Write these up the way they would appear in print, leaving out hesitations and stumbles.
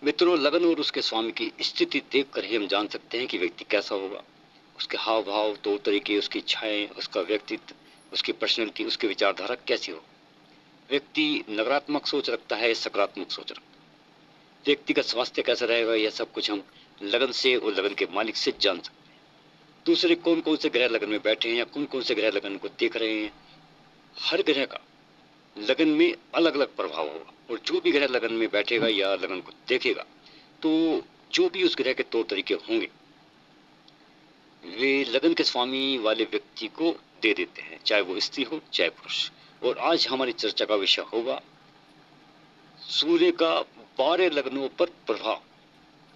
मित्रों, लगन और उसके स्वामी की स्थिति देखकर ही हम जान सकते हैं कि व्यक्ति कैसा होगा। उसके हाव भाव, तौर तरीके, उसकी इच्छाएं, उसका व्यक्तित्व, उसकी पर्सनैलिटी, उसकी विचारधारा कैसी हो। व्यक्ति नकारात्मक सोच रखता है, सकारात्मक सोच रखता है। व्यक्ति का स्वास्थ्य कैसा रहेगा, यह सब कुछ हम लगन से और लगन के मालिक से जान सकते हैं। दूसरे कौन कौन से ग्रह लगन में बैठे हैं या कौन कौन से ग्रह लगन को देख रहे हैं, हर ग्रह का लगन में अलग अलग प्रभाव होगा। और जो भी ग्रह लगन में बैठेगा या लगन को देखेगा, तो जो भी उस ग्रह के तौर तरीके होंगे वे लगन के स्वामी वाले व्यक्ति को दे देते हैं, चाहे वो स्त्री हो चाहे पुरुष। और आज हमारी चर्चा का विषय होगा सूर्य का 12 लग्नों पर प्रभाव।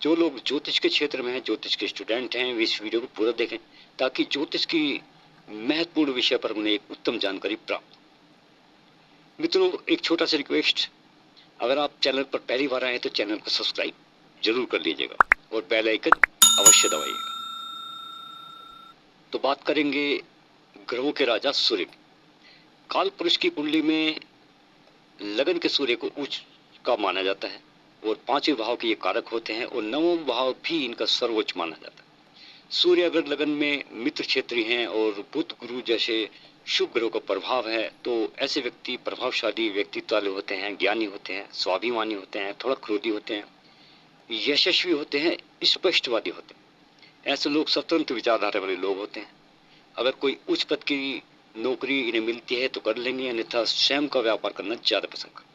जो लोग ज्योतिष के क्षेत्र में हैं, ज्योतिष के स्टूडेंट हैं, वे इस वीडियो को पूरा देखें ताकि ज्योतिष की महत्वपूर्ण विषय पर उन्हें एक उत्तम जानकारी प्राप्त हो। मित्रों, एक छोटा सा रिक्वेस्ट, अगर आप चैनल पर पहली बार आए तो चैनल को सब्सक्राइब जरूर कर लीजिएगा और बेल आइकन अवश्य दबाइएगा। तो बात करेंगे ग्रहों के राजा सूर्य की। काल पुरुष की कुंडली में लगन के सूर्य को उच्च का माना जाता है और 5वें भाव के ये कारक होते हैं और 9वां भाव भी इनका सर्वोच्च माना जाता है। सूर्य अगर लगन में मित्र क्षेत्री हैं और बुध गुरु जैसे शुभ ग्रहों का प्रभाव है तो ऐसे व्यक्ति प्रभावशाली व्यक्तित्व वाले होते हैं, ज्ञानी होते हैं, स्वाभिमानी होते हैं, थोड़ा क्रोधी होते हैं, यशस्वी होते हैं, स्पष्टवादी होते हैं। ऐसे लोग स्वतंत्र विचारधारा वाले लोग होते हैं। अगर कोई उच्च पद की नौकरी इन्हें मिलती है तो कर लेंगे, अन्यथा स्वयं का व्यापार करना ज्यादा पसंद करते हैं।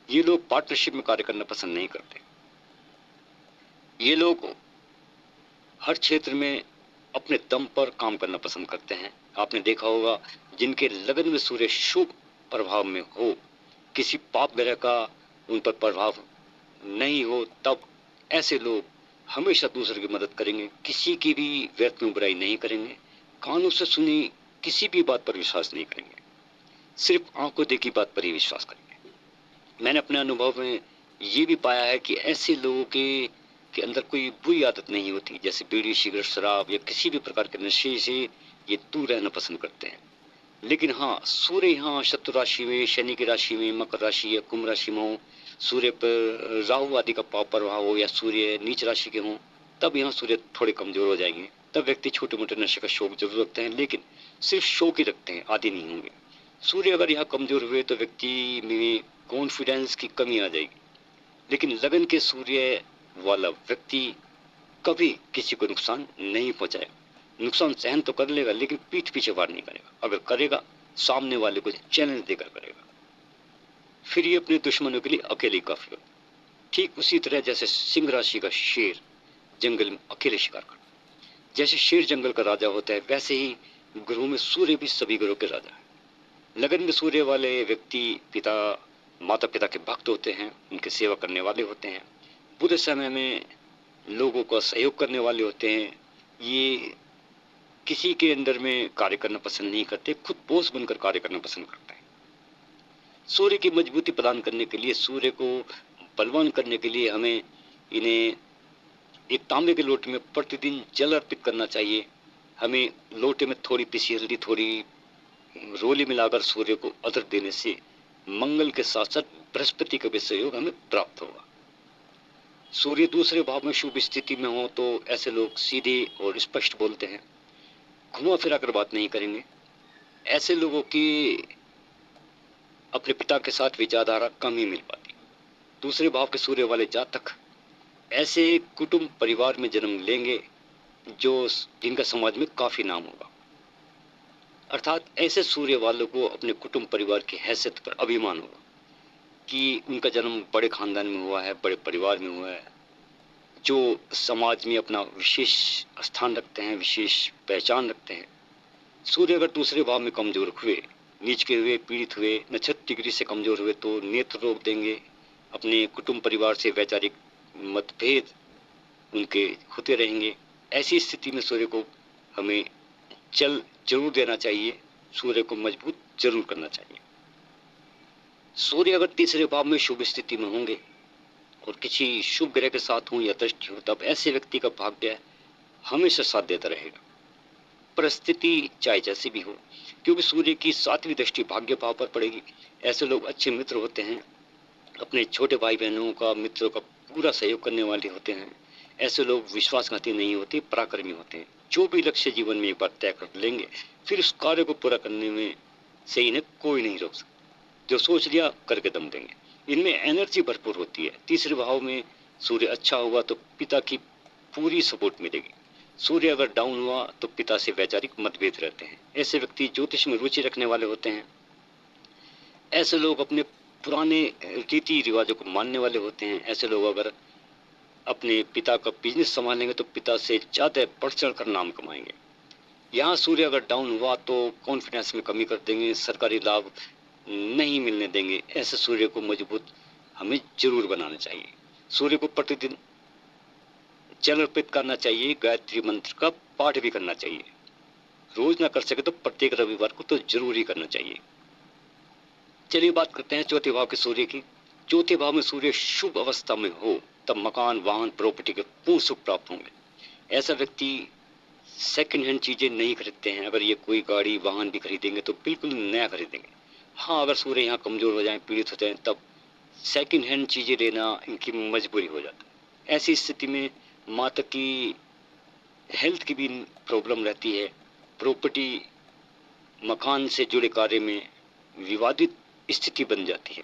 ये लोग पार्टनरशिप में कार्य करना पसंद नहीं करते। ये लोग हर क्षेत्र में अपने दम पर काम करना पसंद करते हैं। आपने देखा होगा जिनके लगन में सूर्य शुभ प्रभाव में हो, किसी पाप ग्रह का उन पर प्रभाव नहीं हो, तब ऐसे लोग हमेशा दूसरे की मदद करेंगे, किसी की भी व्यर्थ में बुराई नहीं करेंगे, कानों से सुनी किसी भी बात पर विश्वास नहीं करेंगे, सिर्फ आंखों देखी बात पर ही विश्वास करेंगे। मैंने अपने अनुभव में ये भी पाया है कि ऐसे लोगों के अंदर कोई बुरी आदत नहीं होती, जैसे बीड़ी, सिगरेट, शराब या किसी भी प्रकार के नशे से ये दूर रहना पसंद करते हैं। लेकिन हाँ, सूर्य यहाँ शत्रु राशि में, शनि की राशि में, मकर राशि या कुंभ राशि में हो, सूर्य पर राहु आदि का पाप प्रभाव हो या सूर्य नीच राशि के हों, तब यहाँ सूर्य थोड़े कमजोर हो जाएंगे। तब व्यक्ति छोटे मोटे नशे का शौक जरूर रखते हैं, लेकिन सिर्फ शौक ही रखते हैं, आदि नहीं होंगे। सूर्य अगर यहाँ कमजोर हुए तो व्यक्ति में कॉन्फिडेंस की कमी आ जाएगी। लेकिन लगन के सूर्य वाला व्यक्ति कभी किसी को नुकसान नहीं पहुंचाएगा। नुकसान सहन तो कर लेगा लेकिन पीठ पीछे वार नहीं करेगा। अगर करेगा सामने वाले को चैलेंज देकर करेगा, फिर ये अपने दुश्मनों के लिए अकेले काफी होगा। ठीक उसी तरह जैसे सिंह राशि का शेर जंगल में अकेले शिकार करता है, जैसे शेर जंगल का राजा होता है, वैसे ही ग्रहों में सूर्य भी सभी ग्रहों के राजा है। लगन में सूर्य वाले व्यक्ति माता पिता के भक्त होते हैं, उनकी सेवा करने वाले होते हैं, बुरे समय में लोगों का सहयोग करने वाले होते हैं। ये किसी के अंदर में कार्य करना पसंद नहीं करते, खुद बोस बनकर कार्य करना पसंद करते हैं। सूर्य की मजबूती प्रदान करने के लिए, सूर्य को बलवान करने के लिए हमें इन्हें एक तांबे के लोटे में प्रतिदिन जल अर्पित करना चाहिए। हमें लोटे में थोड़ी पिसी हल्दी, थोड़ी रोली मिलाकर सूर्य को अर्घ्य देने से मंगल के साथ साथ बृहस्पति का भी सहयोग हमें प्राप्त होगा। सूर्य दूसरे भाव में शुभ स्थिति में हो तो ऐसे लोग सीधे और स्पष्ट बोलते हैं, घुमा फिरा कर बात नहीं करेंगे। ऐसे लोगों की अपने पिता के साथ विचारधारा कम ही मिल पाती। दूसरे भाव के सूर्य वाले जातक ऐसे कुटुंब परिवार में जन्म लेंगे जिनका समाज में काफी नाम होगा। अर्थात ऐसे सूर्य वालों को अपने कुटुंब परिवार की हैसियत पर अभिमान होगा कि उनका जन्म बड़े खानदान में हुआ है, बड़े परिवार में हुआ है, जो समाज में अपना विशेष स्थान रखते हैं, विशेष पहचान रखते हैं। सूर्य अगर दूसरे भाव में कमजोर हुए, नीच के हुए, पीड़ित हुए, नक्षत्र डिग्री से कमजोर हुए तो नेत्र रोग देंगे। अपने कुटुंब परिवार से वैचारिक मतभेद उनके होते रहेंगे। ऐसी स्थिति में सूर्य को हमें जल जरूर देना चाहिए, सूर्य को मजबूत जरूर करना चाहिए। सूर्य अगर तीसरे भाव में शुभ स्थिति में होंगे और किसी शुभ ग्रह के साथ हो या दृष्टि हो, तब ऐसे व्यक्ति का भाग्य हमेशा साथ देता रहेगा, परिस्थिति चाहे जैसी भी हो, क्योंकि सूर्य की 7वीं दृष्टि भाग्य भाव पर पड़ेगी। ऐसे लोग अच्छे मित्र होते हैं, अपने छोटे भाई बहनों का, मित्रों का पूरा सहयोग करने वाले होते हैं। ऐसे लोग विश्वासघाती नहीं होते, पराक्रमी होते हैं। जो भी लक्ष्य जीवन में एक बार तय कर लेंगे, फिर उस कार्य को पूरा करने में से इन्हें कोई नहीं रोक सकता। जो सोच लिया करके दम देंगे। इनमें एनर्जी भरपूर होती है। तीसरे भाव में सूर्य अच्छा हुआ तो पिता की पूरी सपोर्ट मिलेगी। सूर्य अगर डाउन हुआ तो पिता से वैचारिक मतभेद रहते हैं। ऐसे व्यक्ति ज्योतिष में रुचि रखने वाले होते हैं। ऐसे लोग अपने पुराने रीति रिवाजों को मानने वाले होते हैं। ऐसे लोग अगर अपने पिता का बिजनेस संभालेंगे तो पिता से ज्यादा बढ़ चढ़ कर नाम कमाएंगे। यहाँ सूर्य अगर डाउन हुआ तो कॉन्फिडेंस में कमी कर देंगे, सरकारी लाभ नहीं मिलने देंगे। ऐसे सूर्य को मजबूत हमें जरूर बनाना चाहिए। सूर्य को प्रतिदिन जल अर्पित करना चाहिए। गायत्री मंत्र का पाठ भी करना चाहिए। रोज ना कर सके तो प्रत्येक रविवार को तो जरूर ही करना चाहिए। चलिए बात करते हैं चौथे भाव के सूर्य की। चौथे भाव में सूर्य शुभ अवस्था में हो तब मकान, वाहन, प्रॉपर्टी के पूर्ण सुख प्राप्त होंगे। ऐसा व्यक्ति सेकंड हैंड चीजें नहीं खरीदते हैं। अगर ये कोई गाड़ी, वाहन भी खरीदेंगे तो बिल्कुल नया खरीदेंगे। हाँ, अगर सूर्य यहाँ कमजोर हो जाए, पीड़ित हो जाए, तब सेकंड हैंड चीजें लेना इनकी मजबूरी हो जाता है। ऐसी स्थिति में माता की हेल्थ की भी प्रॉब्लम रहती है। प्रॉपर्टी, मकान से जुड़े कार्य में विवादित स्थिति बन जाती है।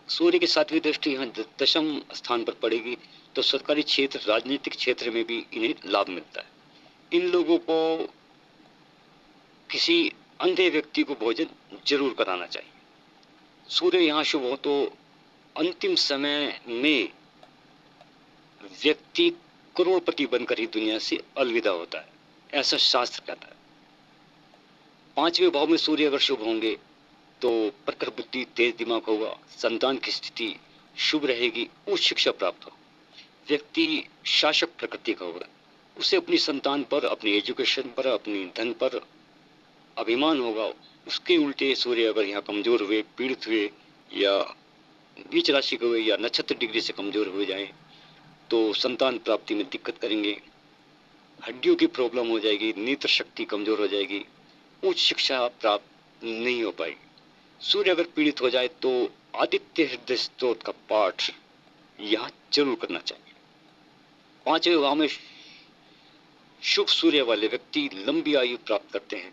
सूर्य की सातवीं दृष्टि यहाँ दशम स्थान पर पड़ेगी तो सरकारी क्षेत्र, राजनीतिक क्षेत्र में भी इन्हें लाभ मिलता है। इन लोगों को किसी अंधे व्यक्ति को भोजन जरूर कराना चाहिए। सूर्य यहाँ शुभ हो तो अंतिम समय में व्यक्ति करोड़पति बनकर ही दुनिया से अलविदा होता है, ऐसा शास्त्र कहता है। पांचवें भाव में सूर्य अगर शुभ होंगे तो प्रखर बुद्धि, तेज दिमाग होगा, संतान की स्थिति शुभ रहेगी, उच्च शिक्षा प्राप्त हो। व्यक्ति शासक प्रकृति का होगा। उसे अपनी संतान पर, अपनी एजुकेशन पर, अपनी धन पर अभिमान होगा। उसके उल्टे सूर्य अगर यहाँ कमजोर हुए, पीड़ित हुए, या नीच राशि के हुए, या नक्षत्र डिग्री से कमजोर हो जाए तो संतान प्राप्ति में दिक्कत करेंगे। हड्डियों की प्रॉब्लम हो जाएगी, नेत्र शक्ति कमजोर हो जाएगी, उच्च शिक्षा प्राप्त नहीं हो पाएगी। सूर्य अगर पीड़ित हो जाए तो आदित्य हृदय स्तोत्र का पाठ यहाँ जरूर करना चाहिए। पांचवें भाव में शुभ सूर्य वाले व्यक्ति लंबी आयु प्राप्त करते हैं।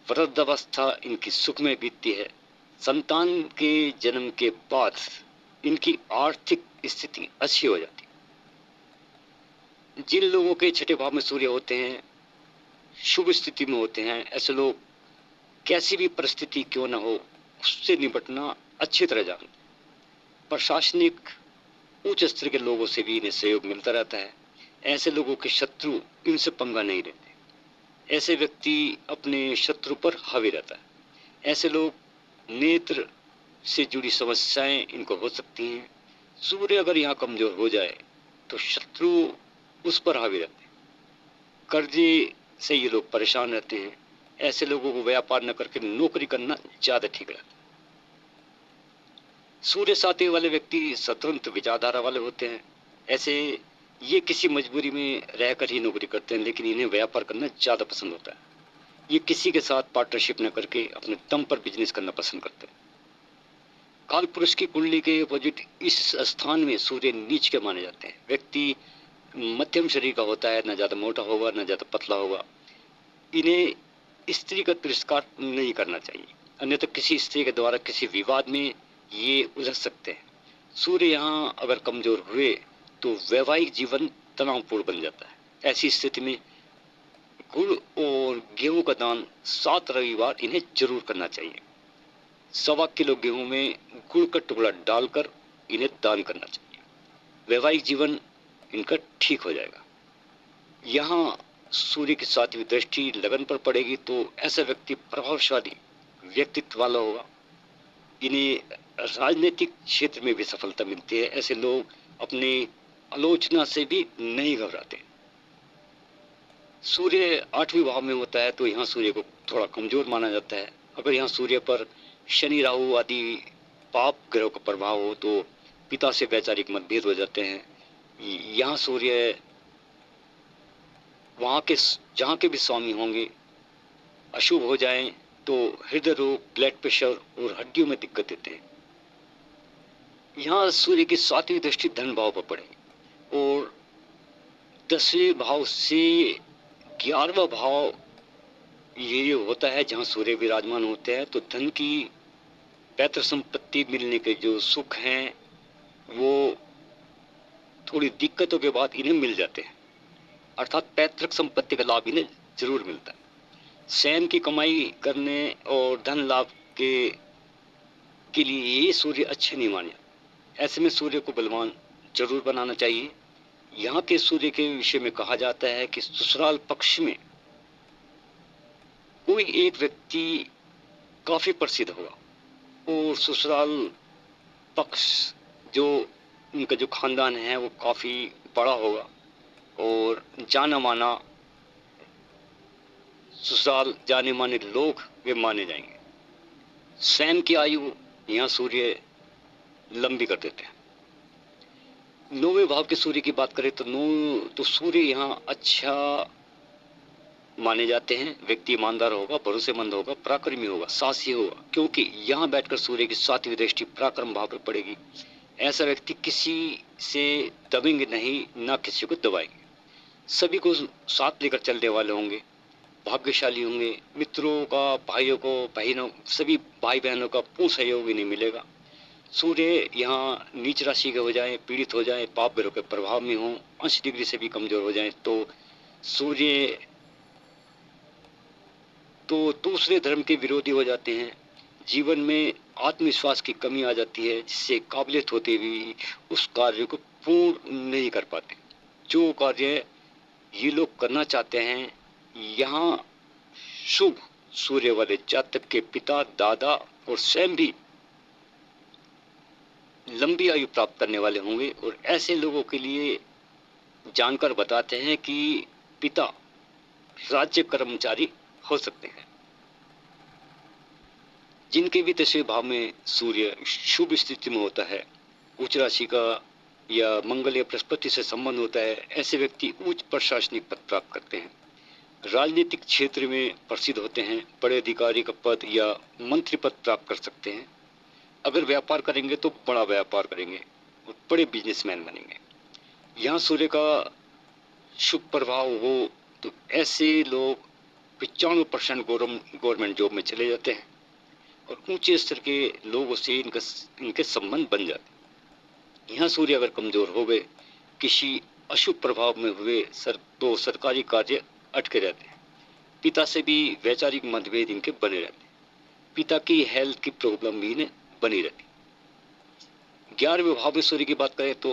वृद्धावस्था इनकी सुख में बीतती है। संतान के जन्म के बाद इनकी आर्थिक स्थिति अच्छी हो जाती है। जिन लोगों के छठे भाव में सूर्य होते हैं, शुभ स्थिति में होते हैं, ऐसे लोग कैसी भी परिस्थिति क्यों ना हो उससे निपटना अच्छी तरह जानते। प्रशासनिक उच्च स्तर के लोगों से भी इन्हें सहयोग मिलता रहता है। ऐसे लोगों के शत्रु इनसे पंगा नहीं लेते। ऐसे व्यक्ति अपने शत्रु पर हावी रहता है। ऐसे लोग नेत्र से जुड़ी समस्याएं इनको हो सकती हैं। सूर्य अगर यहाँ कमजोर हो जाए तो शत्रु उस पर हावी रहते हैं। कर्जे से ये लोग परेशान रहते हैं। ऐसे लोगों को व्यापार न करके नौकरी करना ज्यादा ठीक रहता है। सूर्य सातवें वाले व्यक्ति स्वतंत्र विचारधारा वाले होते हैं। ऐसे ये किसी मजबूरी में रहकर ही नौकरी करते हैं, लेकिन इन्हें व्यापार करना ज्यादा पसंद होता है। ये किसी के साथ पार्टनरशिप न करके अपने दम पर बिजनेस करना पसंद करते हैं। काल पुरुष की कुंडली के अपोजिट इस स्थान में सूर्य नीच के माने जाते हैं। व्यक्ति मध्यम शरीर का होता है, न ज्यादा मोटा होगा न ज्यादा पतला होगा। इन्हें स्त्री का तिरस्कार नहीं करना चाहिए, अन्यथा किसी स्त्री के द्वारा किसी विवाद में ये उलझ सकते हैं। सूर्य यहाँ अगर कमजोर हुए तो वैवाहिक जीवन तनावपूर्ण बन जाता है। ऐसी स्थिति में गुड़ और गेहूं का दान 7 रविवार इन्हें जरूर करना चाहिए। 1.25 किलो गेहूं में गुड़ का टुकड़ा डालकर इन्हें दान करना चाहिए। वैवाहिक जीवन इनका ठीक हो जाएगा। यहाँ सूर्य की सातवीं दृष्टि लगन पर पड़ेगी तो ऐसा व्यक्ति प्रभावशाली व्यक्तित्व वाला होगा। इन्हें राजनीतिक क्षेत्र में भी सफलता मिलती है। ऐसे लोग अपनी आलोचना से भी नहीं घबराते। सूर्य 8वें भाव में होता है तो यहाँ सूर्य को थोड़ा कमजोर माना जाता है। अगर यहाँ सूर्य पर शनि, राहु आदि पाप ग्रह का प्रभाव हो तो पिता से वैचारिक मतभेद हो जाते हैं। यहाँ सूर्य वहां के जहाँ के भी स्वामी होंगे अशुभ हो जाएं तो हृदय रोग, ब्लड प्रेशर और हड्डियों में दिक्कत देते हैं। यहाँ सूर्य की 7वीं दृष्टि धन भाव पर पड़ेगी और 10वें भाव से 11वां भाव ये होता है जहाँ सूर्य विराजमान होते हैं, तो धन की पैतृक संपत्ति मिलने के जो सुख हैं वो थोड़ी दिक्कतों के बाद इन्हें मिल जाते हैं, अर्थात पैतृक संपत्ति का लाभ इन्हें जरूर मिलता है। स्वयं की कमाई करने और धन लाभ के लिए ये सूर्य अच्छे नहीं माने। ऐसे में सूर्य को बलवान जरूर बनाना चाहिए। यहाँ के सूर्य के विषय में कहा जाता है कि ससुराल पक्ष में कोई एक व्यक्ति काफी प्रसिद्ध होगा और ससुराल पक्ष जो उनका जो खानदान है वो काफी बड़ा होगा और जाना माना ससुराल जाने माने लोग वे माने जाएंगे। स्वयं की आयु यहाँ सूर्य लंबी कर देते हैं। 9वें भाव के सूर्य की बात करें तो सूर्य यहाँ अच्छा माने जाते हैं। व्यक्ति ईमानदार होगा, भरोसेमंद होगा, पराक्रमी होगा, साहसी होगा, क्योंकि यहाँ बैठकर सूर्य की 7वीं दृष्टि पराक्रम भाव पर पड़ेगी। ऐसा व्यक्ति किसी से दबेंगे नहीं, ना किसी को दबाएंगे, सभी को साथ लेकर चलने वाले होंगे, भाग्यशाली होंगे। मित्रों का, भाइयों को, बहनों, सभी भाई बहनों का पूर्ण सहयोग इन्हें मिलेगा। सूर्य यहाँ नीच राशि के हो जाए, पीड़ित हो जाए, पाप ग्रह के प्रभाव में हो, अंश डिग्री से भी कमजोर हो जाए तो सूर्य तो दूसरे धर्म के विरोधी हो जाते हैं। जीवन में आत्मविश्वास की कमी आ जाती है, जिससे काबिलियत होते भी उस कार्य को पूर्ण नहीं कर पाते। जो कार्य ये लोग करना चाहते हैं, यहाँ शुभ सूर्य वाले जातक के पिता, दादा और स्वयं भी लंबी आयु प्राप्त करने वाले होंगे। और ऐसे लोगों के लिए जानकर बताते हैं कि पिता राज्य कर्मचारी हो सकते हैं। जिनके भी 10वें भाव में सूर्य शुभ स्थिति में होता है, उच्च राशि का या मंगल या बृहस्पति से संबंध होता है, ऐसे व्यक्ति उच्च प्रशासनिक पद प्राप्त करते हैं, राजनीतिक क्षेत्र में प्रसिद्ध होते हैं, बड़े अधिकारी का पद या मंत्री पद प्राप्त कर सकते हैं। अगर व्यापार करेंगे तो बड़ा व्यापार करेंगे और बड़े बिजनेसमैन बनेंगे। यहाँ सूर्य का शुभ प्रभाव हो तो ऐसे लोग 95% गवर्नमेंट जॉब में चले जाते हैं और ऊंचे स्तर के लोगों से इनके संबंध बन जाते हैं। यहाँ सूर्य अगर कमजोर हो गए, किसी अशुभ प्रभाव में हुए तो सरकारी कार्य अटके रहते हैं। पिता से भी वैचारिक मतभेद इनके बने रहते हैं। पिता की हेल्थ की प्रॉब्लम भी इन्हें बनी रहती। 11वें भाव में सूर्य की बात करें तो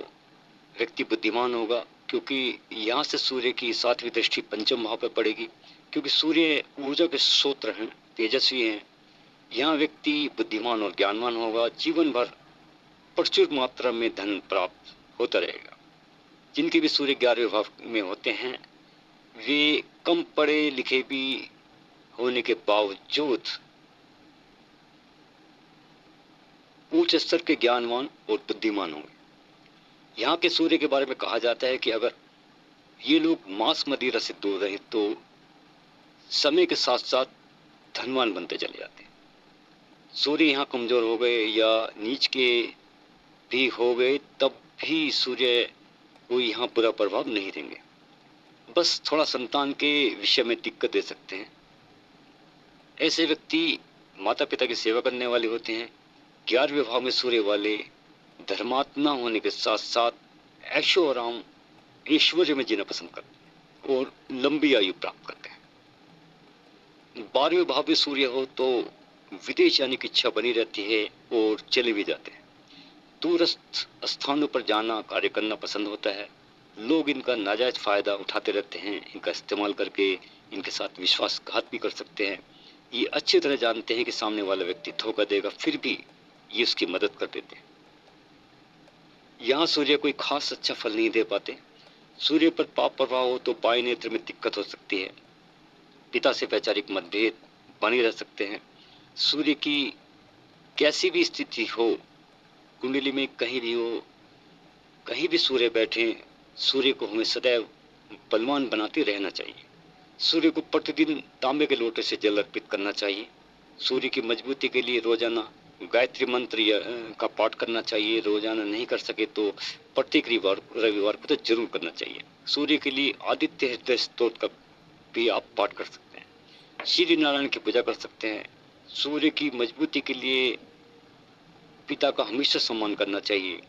व्यक्ति बुद्धिमान होगा, क्योंकि यहाँ से सूर्य की 7वीं दृष्टि पंचम भाव पर पड़ेगी। क्योंकि सूर्य ऊर्जा के स्रोत हैं, तेजस्वी हैं। यहाँ व्यक्ति बुद्धिमान और ज्ञानवान होगा। जीवन भर प्रचुर मात्रा में धन प्राप्त होता रहेगा। जिनके भी सूर्य 11वें भाव में होते हैं, वे कम पढ़े लिखे भी होने के बावजूद उच्च स्तर के ज्ञानवान और बुद्धिमान होंगे। यहाँ के सूर्य के बारे में कहा जाता है कि अगर ये लोग मांस मदिरा से दूर रहे तो समय के साथ साथ धनवान बनते चले जाते हैं। सूर्य यहाँ कमजोर हो गए या नीच के भी हो गए तब भी सूर्य को यहाँ बुरा प्रभाव नहीं देंगे, बस थोड़ा संतान के विषय में दिक्कत दे सकते हैं। ऐसे व्यक्ति माता पिता की सेवा करने वाले होते हैं। 11वें भाव में सूर्य वाले धर्मात्मा होने के साथ साथ ऐशो आराम ऐश्वर्य में जीना पसंद करते हैं और लंबी आयु प्राप्त करते हैं। 12वें भाव में सूर्य हो तो विदेश जाने की इच्छा बनी रहती है और चले भी जाते हैं। दूरस्थ स्थानों पर जाना, कार्य करना पसंद होता है। लोग इनका नाजायज फायदा उठाते रहते हैं। इनका इस्तेमाल करके इनके साथ विश्वासघात भी कर सकते हैं। ये अच्छी तरह जानते हैं कि सामने वाला व्यक्ति धोखा देगा, फिर भी ये उसकी मदद कर देते हैं। यहाँ सूर्य कोई खास अच्छा फल नहीं दे पाते। सूर्य पर पाप प्रभाव हो तो बाएं नेत्र में दिक्कत हो सकती है। पिता से वैचारिक मतभेद बने रह सकते हैं। सूर्य की कैसी भी स्थिति हो, कुंडली में कहीं भी हो, कहीं भी सूर्य बैठे, सूर्य को हमें सदैव बलवान बनाते रहना चाहिए। सूर्य को प्रतिदिन तांबे के लोटे से जल अर्पित करना चाहिए। सूर्य की मजबूती के लिए रोजाना गायत्री मंत्र का पाठ करना चाहिए। रोजाना नहीं कर सके तो प्रत्येक रविवार को तो जरूर करना चाहिए। सूर्य के लिए आदित्य हृदय स्तोत्र का भी आप पाठ कर सकते हैं। श्री नारायण की पूजा कर सकते हैं। सूर्य की मजबूती के लिए पिता का हमेशा सम्मान करना चाहिए।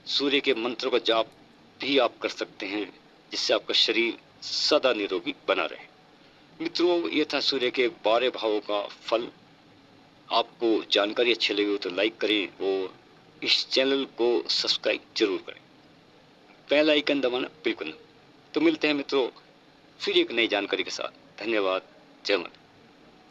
सूर्य के मंत्र का जाप भी आप कर सकते हैं, जिससे आपका शरीर सदा निरोगी बना रहे। मित्रों, ये था सूर्य के 12 भावों का फल। आपको जानकारी अच्छी लगी हो तो लाइक करें और इस चैनल को सब्सक्राइब जरूर करें। बेल आइकन दबाना बिल्कुल ना। तो मिलते हैं मित्रों फिर एक नई जानकारी के साथ। धन्यवाद। जय माता।